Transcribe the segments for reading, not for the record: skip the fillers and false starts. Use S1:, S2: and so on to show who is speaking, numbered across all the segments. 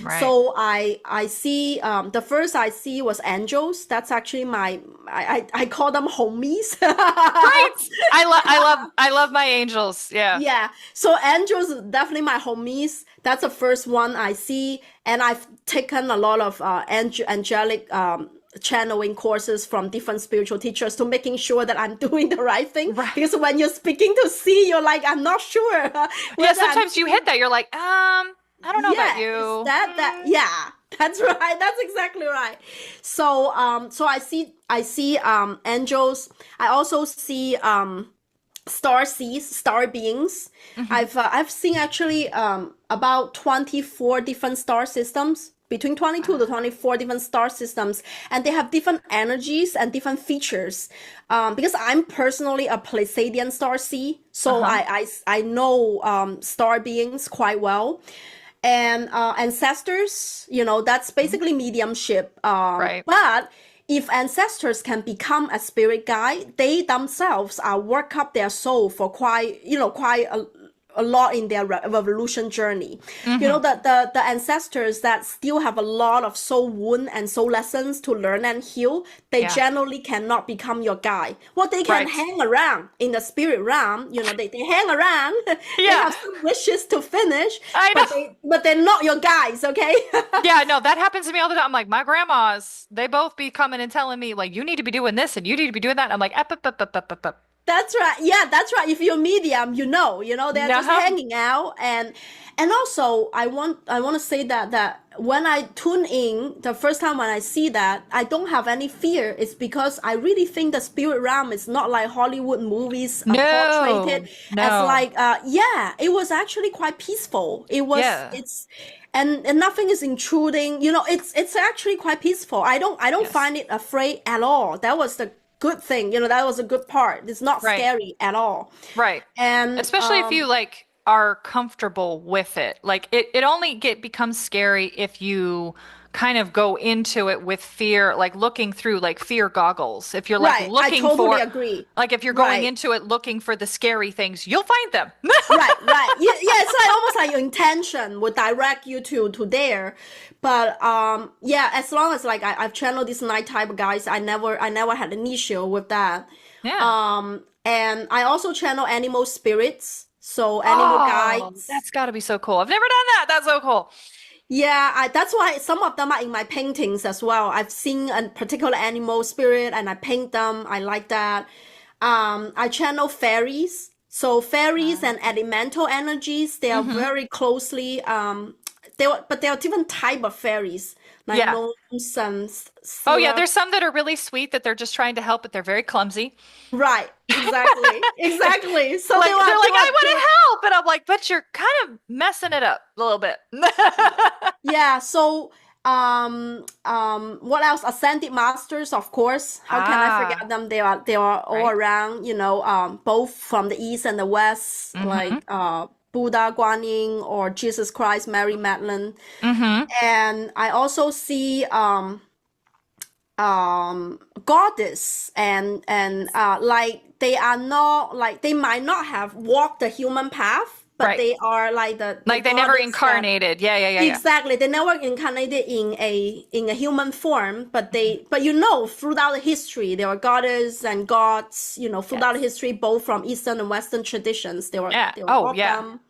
S1: Right.
S2: So I see the first I see was angels. That's actually I call them homies.
S1: Right. I love my angels. Yeah.
S2: Yeah. So angels is definitely my homies. That's the first one I see, and I've taken a lot of angelic channeling courses from different spiritual teachers to making sure that I'm doing the right thing.
S1: Right.
S2: Because when you're speaking to see, you're like, I'm not sure
S1: Yeah,
S2: whether I'm
S1: sometimes you hit
S2: seeing.
S1: that. You're like, I don't know about
S2: Yeah, is
S1: you.
S2: that yeah, that's right. That's exactly right. So so I see angels. I also see star seeds, star beings.
S1: Hmm.
S2: I've seen actually about 24 different star systems, between 22 to 24 different star systems, and they have different energies and different features. Because I'm personally a Pleiadian star seed, so
S1: Uh-huh.
S2: I know star beings quite well, and ancestors, that's basically mediumship.
S1: Right.
S2: But if ancestors can become a spirit guide, they themselves are work up their soul for quite a lot in their revolution journey.
S1: Hmm.
S2: The ancestors that still have a lot of soul wound and soul lessons to learn and heal, they
S1: Yeah.
S2: generally cannot become your guide. Well, they can
S1: Right.
S2: hang around in the spirit realm, they hang around, they
S1: Yeah.
S2: have some wishes to finish,
S1: I know.
S2: but they're not your guides, okay?
S1: Yeah, no, that happens to me all the time. I'm like, my grandmas, they both be coming and telling me, like, you need to be doing this and you need to be doing that. And I'm like, up, up, up, up, up, up, up.
S2: That's right. Yeah, that's right. If you're medium, they're just
S1: Uh-huh.
S2: hanging out, and also I want to say that when I tune in the first time when I see that, I don't have any fear. It's because I really think the spirit realm is not like Hollywood movies are portrayed
S1: No,
S2: as
S1: no.
S2: like yeah, it was actually quite peaceful.
S1: Yeah.
S2: It's and nothing is intruding. It's actually quite peaceful. I don't
S1: Yes.
S2: find it afraid at all. That was the good thing. That was a good part. It's not
S1: Right.
S2: scary at all.
S1: Right.
S2: And
S1: Especially if you like are comfortable with it. Like it only becomes scary if you kind of go into it with fear, like looking through like fear goggles. If you're like
S2: right, I
S1: looking
S2: totally
S1: for
S2: agree.
S1: like if you're going
S2: Right.
S1: into it looking for the scary things, you'll find them.
S2: Right, right. Yeah, yeah, it's like almost like your intention would direct you to there. But yeah, as long as like I've channeled these night type of guys, I never had an issue with that.
S1: Yeah.
S2: And I also channel animal spirits, so animal
S1: Oh,
S2: guides.
S1: that's got to be so cool. I've never done that. That's so cool.
S2: Yeah, that's why some of them are in my paintings as well. I've seen a particular animal spirit and I paint them. I like that. I channel fairies. So fairies and elemental energies, they are
S1: Mm-hmm.
S2: very closely but there are different type of fairies, like
S1: Yeah.
S2: gnomes and
S1: Oh, yeah.
S2: sylph.
S1: There's some that are really sweet that they're just trying to help, but they're very clumsy.
S2: Right, exactly. Exactly. So
S1: Like they're
S2: they
S1: like, I
S2: were
S1: want
S2: they were
S1: to help, and I'm like, but you're kind of messing it up a little bit.
S2: Yeah, so what else? Ascended masters, of course. How can I
S1: Ah.
S2: forget them? They are all
S1: Right.
S2: around, both from the east and the west,
S1: Mm-hmm.
S2: like Buddha, Guan Yin, or Jesus Christ, Mary Magdalene.
S1: Mm-hmm.
S2: And I also see goddess, and like they are not like they might not have walked the human path, but
S1: Right.
S2: they are like the
S1: Like they never
S2: goddess that.
S1: incarnated. Yeah, yeah, yeah, yeah.
S2: Exactly. They never incarnated in a human form, but
S1: Mhm.
S2: throughout the history there were goddess and gods, throughout the
S1: Yes.
S2: history, both from Eastern and Western traditions. There were
S1: Yeah.
S2: there were
S1: Oh,
S2: all of
S1: yeah.
S2: them.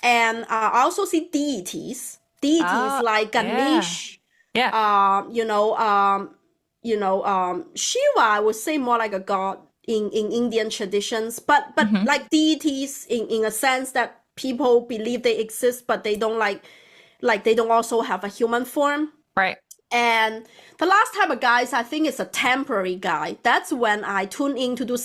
S2: And I also see deities. Deities
S1: Ah,
S2: like
S1: yeah.
S2: Ganesh,
S1: Yeah.
S2: um, you know, um, Shiva, I would say more like a god in Indian traditions, but
S1: Hmm.
S2: like deities in a sense that people believe they exist, but they don't like they don't also have a human form.
S1: Right.
S2: And the last type of guys, I think, is a temporary guy. That's when I tune in to do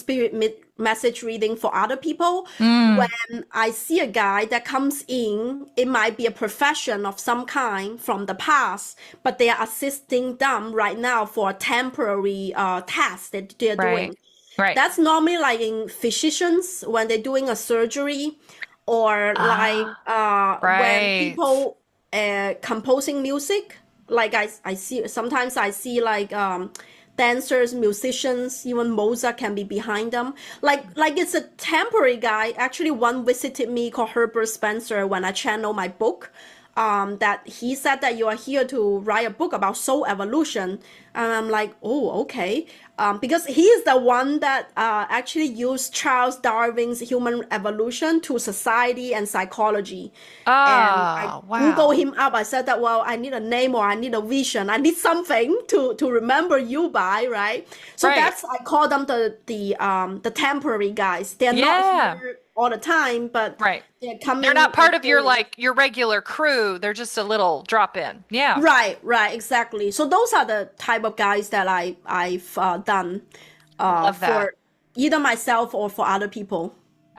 S2: message reading for other people.
S1: Mm,
S2: When I see a guy that comes in, it might be a profession of some kind from the past, but they are assisting them right now for a temporary task that they're
S1: right.
S2: doing.
S1: Right.
S2: That's normally like in physicians when they're doing a surgery, or like
S1: Ah,
S2: when
S1: right.
S2: people composing music. Like I see sometimes I see like dancers, musicians, even Mozart can be behind them. Like it's a temporary guy. Actually, one visited me called Herbert Spencer when I channel my book. that he said that you are here to write a book about soul evolution. And I'm like, oh, okay. Because he is the one that actually used Charles Darwin's human evolution to society and psychology. And I
S1: Ah,
S2: Googled
S1: wow.
S2: him up. I said that, well, I need a name or I need a vision. I need something to remember you by, right? So
S1: Right.
S2: that's I call them the temporary guys. They're not
S1: Yeah.
S2: here all the time, but
S1: Right.
S2: they're
S1: They're
S2: coming
S1: not
S2: and
S1: part of your
S2: going.
S1: like your regular crew. They're just a little drop in. Yeah.
S2: Right, right, exactly. So those are the type of guys that I've done
S1: I love that.
S2: for either myself or for other people.